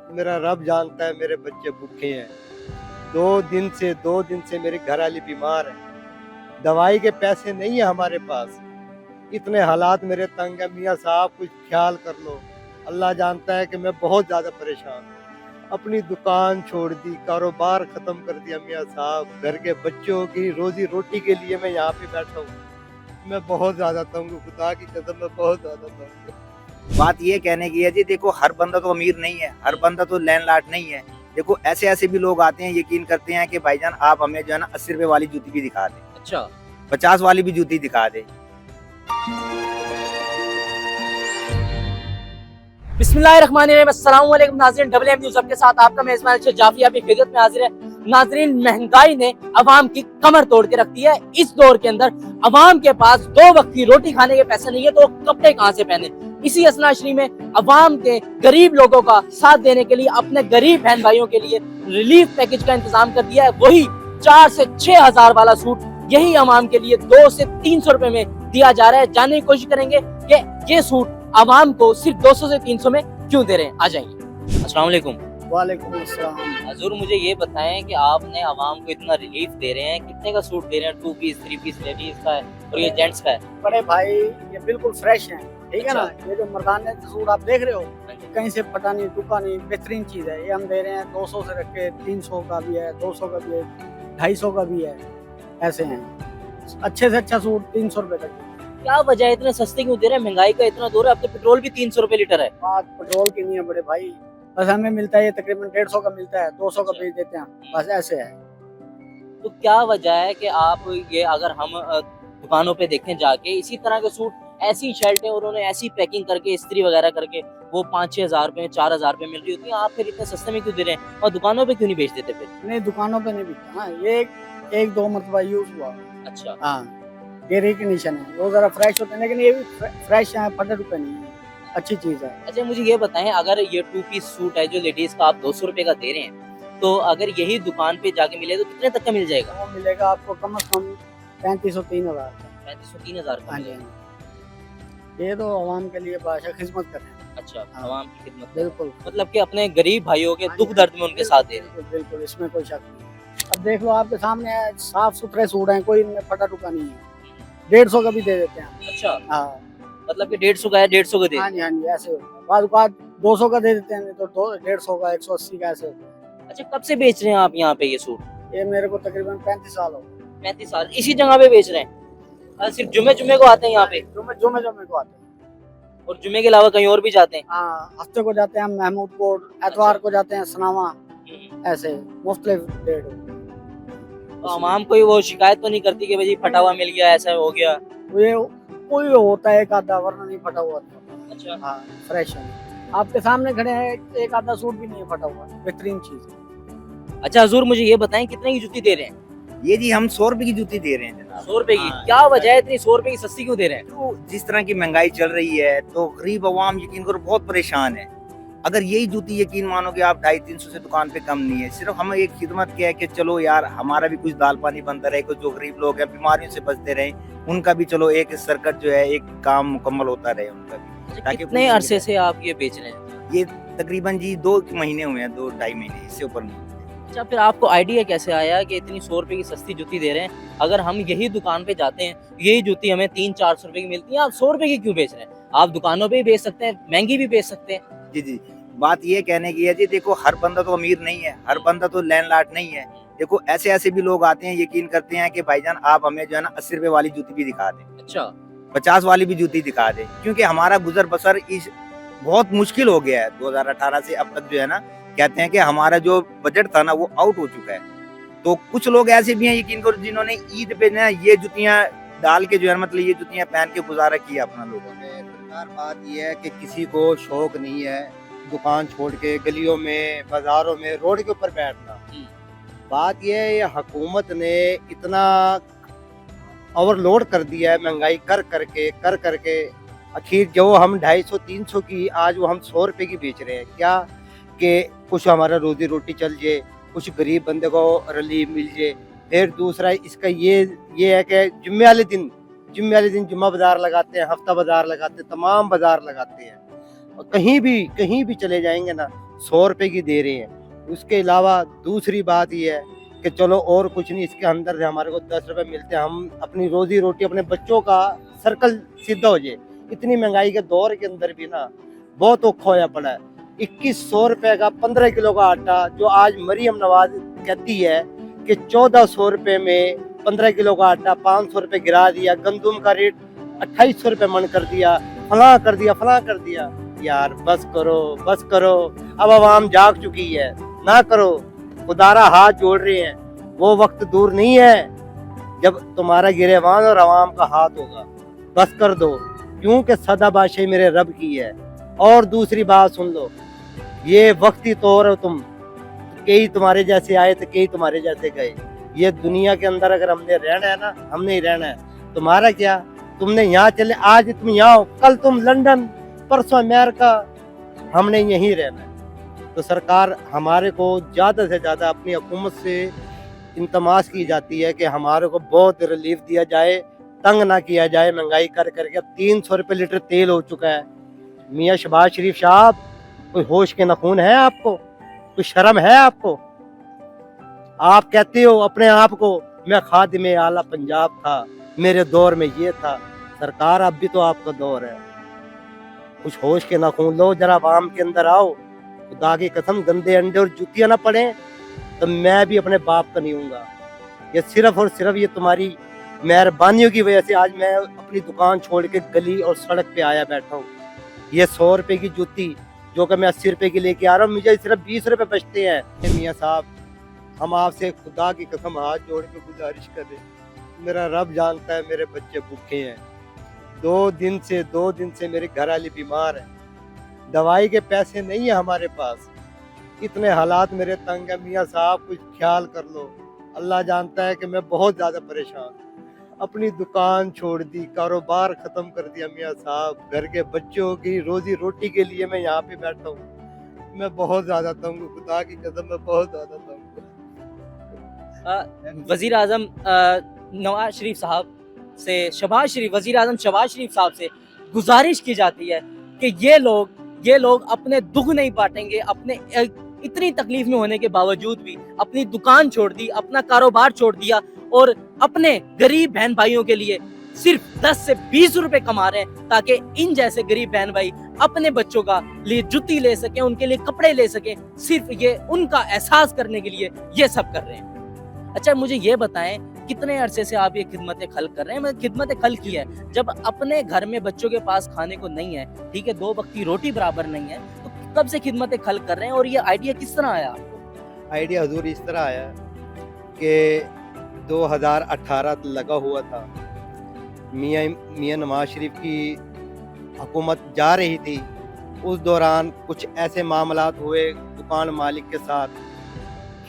मेरा रब जानता है, मेरे बच्चे भूखे हैं। 2 दिन से मेरी घरवाली बीमार है। दवाई के पैसे नहीं है हमारे पास। इतने हालात मेरे तंग है, मियाँ साहब कुछ ख्याल कर लो। अल्लाह जानता है कि मैं बहुत ज़्यादा परेशान हूँ। अपनी दुकान छोड़ दी, कारोबार ख़त्म कर दिया मियाँ साहब। घर के बच्चों की रोज़ी रोटी के लिए मैं यहाँ पे बैठा हूँ। मैं बहुत ज़्यादा तंग हूँ, खुदा की कसम मैं बहुत ज़्यादा तंग हूँ। बात ये कहने की है जी, देखो हर बंदा तो अमीर नहीं है, हर बंदा तो लैंडलॉर्ड नहीं है। देखो ऐसे ऐसे भी लोग आते हैं, यकीन करते हैं कि भाईजान आप हमें जो है ना 80 रुपए वाली जूती भी दिखा दें, अच्छा 50 वाली भी जूती दिखा दें। बिस्मिल्लाहिर्रहमानिर्रहीम, अस्सलाम वालेकुम नाज़रीन, डबल एम न्यूज़ आपके साथ आपका मेज़बान अर्शद जाफी अभी खिदमत में हाजिर है। नाज़रीन, महंगाई ने अवाम की कमर तोड़ के रख दी है। इस दौर के अंदर अवाम के पास 2 वक्त की रोटी खाने के पैसे नहीं है तो कपड़े कहाँ से पहने। इसी असनाशरी में अवाम के गरीब लोगों का साथ देने के लिए अपने गरीब बहन भाइयों के लिए रिलीफ पैकेज का इंतजाम कर दिया है। वही 4 से 6 हजार वाला सूट यही अवाम के लिए 2 से 300 रुपए में दिया जा रहा है। जानने की कोशिश करेंगे कि ये सूट आवाम को सिर्फ 200 से 300 में क्यों दे रहे हैं। आ जाइए। अस्सलाम वालेकुम। वालेकुम अस्सलाम। हजूर, मुझे ये बताएं कि आपने आवाम को इतना रिलीफ दे रहे हैं, कितने का सूट दे रहे हैं? 2 पीस 3 पीस लेडीज का है और ये जेंट्स का है। बड़े भाई ये बिल्कुल फ्रेश हैं, ठीक है ना। ये जो मर्दाने सूट आप देख रहे हो, कहीं से फटा नहीं, टूका नहीं, बेहतरीन चीज है। ये हम दे रहे हैं 200 से रख के 300 का भी है, 200 का भी है, 250 का भी है। ऐसे हैं अच्छे से अच्छा सूट 300 रुपए तक। क्या वजह है इतने सस्ते क्यों दे रहे हैं? महंगाई का इतना दौर है, अब तो पेट्रोल भी 300 रुपए लीटर है। बात पेट्रोल की नहीं है बड़े भाई, बस हमें मिलता है ये तकरीबन 150 का मिलता है, 200 का बेच देते हैं, बस ऐसे है। तो क्या वजह है कि आप ये अगर हम दुकानों पे देखें जाके इसी तरह के सूट, ऐसी शर्टें उन्होंने ऐसी पैकिंग करके इस्त्री वगैरह करके वो 5-6 हजार रुपए 4 हजार रुपए मिल रही होती है, आप फिर इतने सस्ते में क्यों दे रहे हैं और दुकानों पे क्यों नहीं बेच देते फिर? नहीं दुकानों पे नहीं बिकता ना, ये एक दो मरतबा यूज हुआ। अच्छा, हाँ ये रिकग्निशन है, वो जरा फ्रेश होते हैं, लेकिन ये भी फ्रेश है, फटे रुपए नहीं है, अच्छी चीज है। अच्छा मुझे ये बताएं, अगर ये 2 पीस सूट है जो लेडीज का आप 200 रुपए का दे रहे हैं, तो अगर यही दुकान पे जाके मिले तो कितने तक का मिल जाएगा? वो मिलेगा आपको कम से कम 3500 3000 का। 3500-3000 का हाँ जी मिलेगा। ये तो आवाम के लिए बादशाह खिदमत कर रहे हैं। अच्छा, हाँ। आवाम की खिदमत, बिल्कुल मतलब कि अपने गरीब भाइयों के हाँ दुख जी, दर्द में उनके साथ दे रहे हैं। बिल्कुल बिल्कुल, इसमें कोई शक नहीं। अब देख लो आपके सामने है, साफ सुथरे सूट हैं, कोई इनमें फटा टुका नहीं है। 150 का भी दे देते हैं। अच्छा, हाँ मतलब कि 150 का है 150 का दे। हाँ जी हाँ जी, ऐसे होता है। बाद 200 का दे देते हैं, नहीं तो 150 का 180 का ऐसे होता है। अच्छा, कब से बेच रहे हैं आप यहाँ पे ये सूट? ये मेरे को तकरीबन 35 साल हो गए। 35 साल इसी जगह पे बेच रहे हैं? सिर्फ जुमे जुमे को आते हैं यहाँ पे जुमे को आते हैं। और जुमे के अलावा कहीं और भी जाते हैं? हाँ हफ्ते को जाते हैं महमूदपुर, एतवार को जाते हैं सनावा, ऐसे मुख्तलिफ डेट। तो आवाम कोई वो शिकायत तो नहीं करती कि भाई फटा हुआ मिल गया, ऐसा हो गया? ये कोई होता है एक आधा, वरना नहीं फटा हुआ था। अच्छा, हाँ फ्रेश है, आपके सामने खड़े हैं, एक आधा सूट भी नहीं है फटा हुआ, बेहतरीन चीज है। अच्छा हजूर, मुझे ये बताएं कितने की जूती दे रहे हैं? ये जी हम 100 रुपए की जूती दे रहे हैं जनाब। 100 रुपए की? हाँ, क्या वजह है इतनी 100 रुपए की सस्ती क्यों दे रहे हैं? तो जिस तरह की महंगाई चल रही है तो गरीब अवाम यकीन करो बहुत परेशान है। अगर यही जूती यकीन मानो कि आप 250-300 से दुकान पे कम नहीं है, सिर्फ हमें एक खिदमत क्या है कि चलो यार हमारा भी कुछ दाल पानी बनता रहे, कुछ जो गरीब लोग हैं बीमारियों से बचते रहे, उनका भी चलो एक सर्कट जो है एक काम मुकम्मल होता रहे उनका भी। ताकि कितने अरसे से आप ये बेच रहे हैं? ये तकरीबन जी 2 महीने हुए हैं, 2-2.5 महीने, इससे ऊपर नहीं। अच्छा, फिर आपको आइडिया कैसे आया कि इतनी 100 रुपए की सस्ती जूती दे रहे हैं? अगर हम यही दुकान पे जाते हैं, यही जूती हमें 300-400 रुपए की मिलती है, आप 100 रुपए की क्यों बेच रहे हैं? आप दुकानों पे ही बेच सकते हैं, महंगी भी बेच सकते हैं। जी जी, बात ये कहने की है जी, देखो हर बंदा तो अमीर नहीं है, हर बंदा तो लैंडलॉर्ड नहीं है। देखो ऐसे ऐसे भी लोग आते हैं, यकीन करते हैं कि भाईजान आप हमें जो है ना 80 रुपए वाली जूती भी दिखा दें, अच्छा, 50 वाली भी जूती दिखा दें, क्योंकि हमारा गुजर बसर इस बहुत मुश्किल हो गया है। 2018 से अब तक जो है ना, कहते हैं कि हमारा जो बजट था ना वो आउट हो चुका है। तो कुछ लोग ऐसे भी हैं यकीन करो जिन्होंने ईद पे ना ये जुतियां डाल के जो है मतलब ये जुतियां पहन के गुजारा किया अपना लोगों ने। सरकार बात यह है कि किसी को शौक नहीं है दुकान छोड़ के गलियों में, बाजारों में, रोड के ऊपर बैठना। बात यह है, ये हुकूमत ने इतना ओवरलोड कर दिया है महंगाई कर करके आखिर जो हम 250-300 की आज वो हम 100 रुपए की बेच रहे हैं। क्या कि कुछ हमारा रोजी रोटी चल जाए, कुछ गरीब बंदे को रिलीफ मिल जाए। फिर दूसरा इसका ये है कि जुम्मे वाले दिन जुम्मा बाजार लगाते हैं, हफ्ता बाजार लगाते हैं, तमाम बाजार लगाते हैं। और कहीं भी चले जाएंगे ना 100 रुपए की दे रहे हैं। उसके अलावा दूसरी बात ये है कि चलो और कुछ नहीं, इसके अंदर से हमारे को 10 रुपए मिलते हैं, हम अपनी रोजी रोटी, अपने बच्चों का सर्कल सीधा हो जाए। इतनी महंगाई के दौर के अंदर भी ना बहुत औखा होया पड़ा है। 2100 रुपए का 15 किलो का आटा, जो आज मरियम नवाज कहती है कि 1400 रुपए में 15 किलो का आटा, 500 रुपए गिरा दिया, गंदुम का रेट 2800 रुपए मन कर दिया, फला कर दिया, फला कर दिया। यार बस करो, बस करो, अब आवाम जाग चुकी है, ना करो, खुदारा हाथ जोड़ रहे हैं। वो वक्त दूर नहीं है जब तुम्हारा गिरेबान और आवाम का हाथ होगा। बस कर दो, क्योंकि सदाबाशी मेरे रब की है। और दूसरी बात सुन लो, ये वक्ती तौर है, तुम कई तुम्हारे जैसे आए तो कई तुम्हारे जैसे गए। ये दुनिया के अंदर अगर हमने रहना है ना, हमने ही रहना है। तुम्हारा क्या, तुमने यहाँ चले, आज तुम यहाँ हो, कल तुम लंदन, परसों अमेरिका, हमने यहीं रहना है। तो सरकार हमारे को ज़्यादा से ज़्यादा अपनी हुकूमत से इंतमास की जाती है कि हमारे को बहुत रिलीफ दिया जाए, तंग ना किया जाए महंगाई कर करके। अब 300 रुपये लीटर तेल हो चुका है। मियाँ शहबाज शरीफ साहब, कोई होश के नखून है आपको? कोई शर्म है आपको? आप कहते हो अपने आप को मैं खादिम आला पंजाब था, मेरे दौर में ये था। सरकार अब भी तो आपका दौर है, कुछ होश के नखून लो, जरा आवाम के अंदर आओ। खुदा की कसम, गंदे अंडे और जूतियां ना पड़े तो मैं भी अपने बाप का नहीं हूँगा। ये सिर्फ और सिर्फ ये तुम्हारी मेहरबानियों की वजह से आज मैं अपनी दुकान छोड़ के गली और सड़क पे आया बैठा हूँ। ये 100 रुपए की जूती जो कि मैं 80 रुपए की लेके आ रहा हूँ, मुझे सिर्फ 20 रुपए बचते हैं। मियाँ साहब, हम आपसे खुदा की कसम हाथ जोड़ के गुजारिश कर रहे, मेरा रब जानता है मेरे बच्चे भूखे हैं। 2 दिन से मेरे घर वाली बीमार है, दवाई के पैसे नहीं है हमारे पास। इतने हालात मेरे तंग है। मियाँ साहब, कुछ ख्याल कर लो। अल्लाह जानता है कि मैं बहुत ज़्यादा परेशान, अपनी दुकान छोड़ दी, कारोबार ख़त्म कर दिया मियाँ साहब। घर के बच्चों की रोजी रोटी के लिए मैं यहाँ पे बैठा हूँ। मैं बहुत ज़्यादा तंग हूँ, खुदा की कसम मैं बहुत ज़्यादा तंग हूँ। वज़ीर आज़म नवाज शरीफ साहब से, वज़ीर आज़म शहबाज शरीफ साहब से गुजारिश की जाती है कि ये लोग अपने दुख नहीं बांटेंगे। अपने इतनी तकलीफ में होने के बावजूद भी अपनी दुकान छोड़ दी, अपना कारोबार छोड़ दिया और अपने गरीब बहन भाइयों के लिए सिर्फ 10 से 20 रुपए कमा रहे हैं, ताकि इन जैसे गरीब बहन भाई अपने बच्चों का लिए जुत्ती ले सकें, उनके लिए कपड़े ले सकें। सिर्फ ये उनका एहसास करने के लिए ये सब कर रहे हैं। अच्छा, मुझे ये बताएं, कितने अरसे से आप ये खिदमत खल कर रहे हैं? मैं खिदमत खल की है, जब अपने घर में बच्चों के पास खाने को नहीं है, ठीक है, 2 वक्त की रोटी बराबर नहीं है, तो कब से खिदमत खल कर रहे हैं और ये आइडिया किस तरह आया आपको? आइडिया हजूर इस तरह आया कि 2018 लगा हुआ था, मियाँ नवाज शरीफ की हुकूमत जा रही थी। उस दौरान कुछ ऐसे मामलात हुए दुकान मालिक के साथ,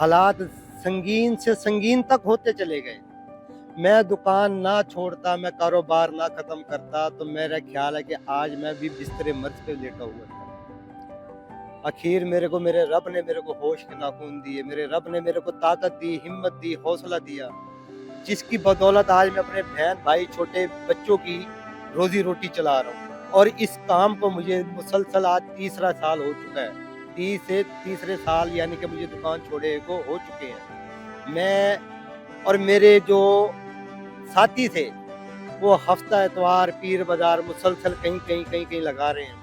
हालात संगीन से संगीन तक होते चले गए। मैं दुकान ना छोड़ता, मैं कारोबार ना ख़त्म करता, तो मेरा ख्याल है कि आज मैं भी बिस्तरे मर्ज पे लेटा हुआ था। आखिर मेरे रब ने मेरे को होश के नाखून दिए, मेरे रब ने मेरे को ताकत दी, हिम्मत दी, हौसला दिया, जिसकी बदौलत आज मैं अपने बहन भाई छोटे बच्चों की रोजी रोटी चला रहा हूँ। और इस काम को मुझे मुसलसल आज 3रा साल हो चुका है। 30 से तीसरे साल यानी कि मुझे दुकान छोड़े को हो चुके हैं। मैं और मेरे जो साथी थे वो हफ्ता एतवार पीर बाजार मुसलसल कहीं लगा रहे हैं।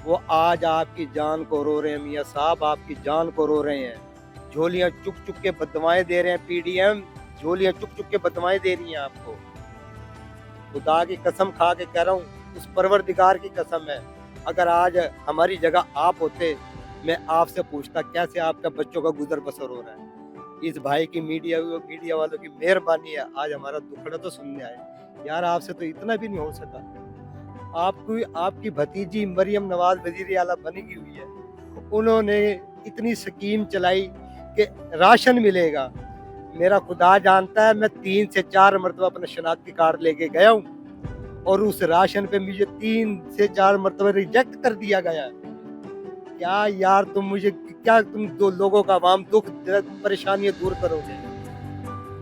वो आज आपकी जान को रो रहे हैं मियाँ साहब, आपकी जान को रो रहे हैं। झोलियाँ चुक चुक के बदवाएं दे रहे हैं, पीडीएम झोलियाँ चुक चुक के बदवाएं दे रही हैं आपको। खुदा की कसम खा के कह रहा हूँ, उस परवरदिगार की कसम है, अगर आज हमारी जगह आप होते, मैं आपसे पूछता कैसे आपका बच्चों का गुजर बसर हो रहा है। इस भाई की मीडिया वालों की मेहरबानी है, आज हमारा दुखड़ा तो सुनने आए। यार आपसे तो इतना भी नहीं हो सका। आपकी भतीजी मरियम नवाज वजीर आला बनी हुई है, उन्होंने इतनी स्कीम चलाई कि राशन मिलेगा। मेरा खुदा जानता है, मैं 3 से 4 मरतबा अपना शनाख्ती कार्ड लेके गया हूँ और उस राशन पे मुझे 3 से 4 मरतबा रिजेक्ट कर दिया गया। क्या यार तुम दो लोगों का आवाम दुख परेशानियां दूर करोगे?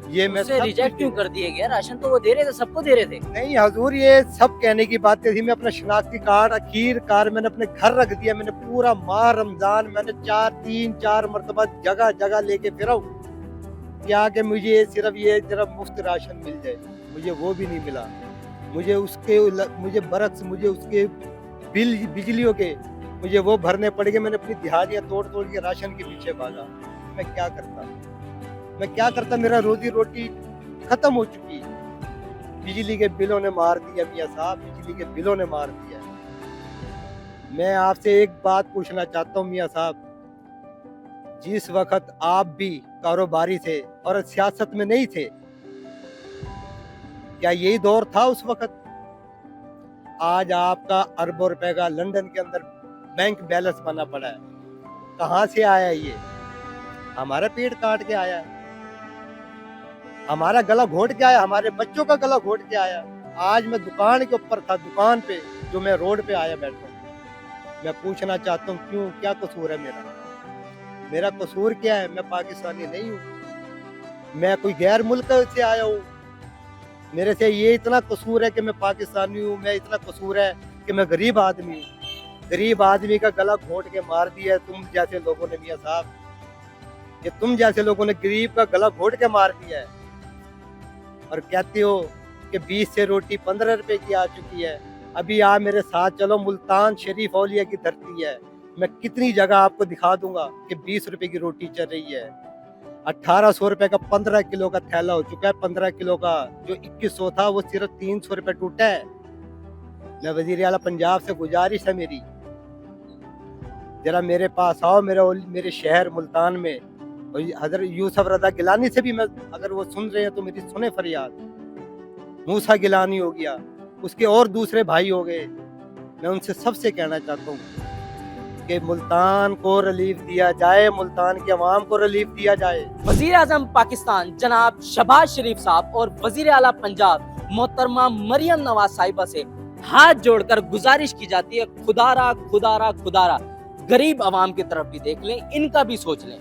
ये मैं उससे सब रिजेक्ट कुछ- क्यों कर दिए गया? राशन तो वो दे रहे थे, सबको दे रहे थे। नहीं हजूर, ये सब कहने की बातें थी। मैं अपना शनाख्ती कार्ड आखिरकार मैंने अपने घर रख दिया। मैंने पूरा माह रमजान मैंने 3-4 मरतबा जगह जगह लेके फिरा हूँ क्या कि मुझे सिर्फ ये जरा मुफ्त राशन मिल जाए। मुझे वो भी नहीं मिला। मुझे बरक्स मुझे उसके बिल बिजलियों के मुझे वो भरने पड़ गए। मैंने अपनी दिहाड़ियाँ तोड़ तोड़ के राशन के पीछे भागा। मैं क्या करता, मेरा रोजी रोटी खत्म हो चुकी। बिजली के बिलों ने मार दिया मियाँ साहब, बिजली के बिलों ने मार दिया। मैं आपसे एक बात पूछना चाहता हूँ मियाँ साहब, जिस वक्त आप भी कारोबारी थे और सियासत में नहीं थे, क्या यही दौर था उस वक्त? आज आपका अरबों रुपए का लंदन के अंदर बैंक बैलेंस बना पड़ा है। कहाँ से आया ये? हमारा पेट काट के आया है, हमारा गला घोट के आया, हमारे बच्चों का गला घोट के आया। आज मैं दुकान के ऊपर था, दुकान पे जो मैं रोड पे आया बैठा हूँ। मैं पूछना चाहता हूँ क्यों, क्या कसूर है मेरा कसूर क्या है? मैं पाकिस्तानी नहीं हूँ, मैं कोई गैर मुल्क से आया हूँ। मेरे से ये इतना कसूर है कि मैं पाकिस्तानी हूँ, मैं इतना कसूर है कि मैं गरीब आदमी हूँ। गरीब आदमी का गला घोट के मार दिया तुम जैसे लोगों ने मियाँ साहब, ये तुम जैसे लोगों ने गरीब का गला घोट के मार दिया है। और कहते हो कि 20 से रोटी 15 रुपए की आ चुकी है। अभी आप मेरे साथ चलो, मुल्तान शरीफ औलिया की धरती है। मैं कितनी जगह आपको दिखा दूंगा कि 20 रुपए की रोटी चल रही है। 1800 रुपए का 15 किलो का थैला हो चुका है। 15 किलो का जो 2100 था वो सिर्फ 300 रुपए टूटा है। मैं वजीर आला पंजाब से गुजारिश है मेरी, जरा मेरे पास आओ, मेरे शहर मुल्तान में। और हजरत यूसुफ रजा गिलानी से भी मैं, अगर वो सुन रहे हैं तो मेरी सुने फरियाद। मूसा गिलानी हो गया, उसके और दूसरे भाई हो गए। मैं उनसे सबसे कहना चाहता हूँ कि मुल्तान को रिलीफ दिया जाए, मुल्तान की आवाम को रिलीफ दिया जाए। वजीर आजम पाकिस्तान जनाब शहबाज शरीफ साहब और वजीर आला पंजाब मोहतरमा मरियम नवाज साहिबा से हाथ जोड़कर गुजारिश की जाती है, खुदारा खुदारा खुदारा गरीब आवाम की तरफ भी देख लें, इनका भी सोच लें।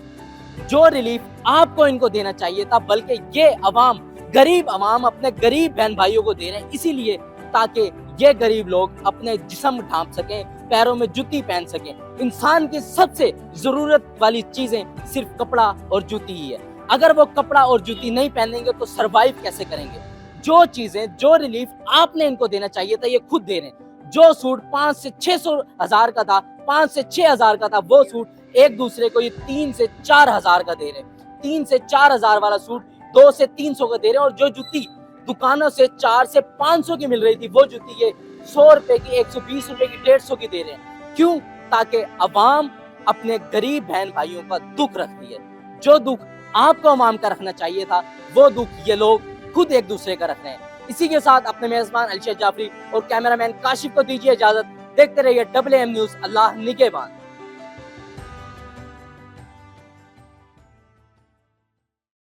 जो रिलीफ आपको इनको देना चाहिए था, बल्कि ये अवाम, गरीब अवाम अपने गरीब बहन भाइयों को दे रहे हैं, इसीलिए ताकि ये गरीब लोग अपने जिस्म ढांप सकें, पैरों में जुत्ती पहन सकें। इंसान की सबसे जरूरत वाली चीजें सिर्फ कपड़ा और जूती ही है। अगर वो कपड़ा और जूती नहीं पहनेंगे तो सरवाइव कैसे करेंगे? जो चीजें, जो रिलीफ आपने इनको देना चाहिए था, ये खुद दे रहे हैं। जो सूट 5 से 600 हजार का था, 5 से 6 हजार का था, वो सूट एक दूसरे को ये 3 से 4 हजार का दे रहे हैं। 3 से 4 हजार वाला सूट 2 से 300 का दे रहे हैं। और जो जूती दुकानों से 4 से 500 की मिल रही थी, वो जूती ये 100 रुपए की, 120 रुपए की, 150 की दे रहे हैं। क्यों? ताकि अवाम अपने गरीब बहन भाइयों का दुख रखती है। जो दुख आपको अवाम का रखना चाहिए था, वो दुख ये लोग खुद एक दूसरे का रख रहे हैं। इसी के साथ अपने मेजबान अलशेर जाफरी और कैमरामैन काशिफ को दीजिए इजाजत। देखते रहिए WM न्यूज। अल्लाह निगहबान।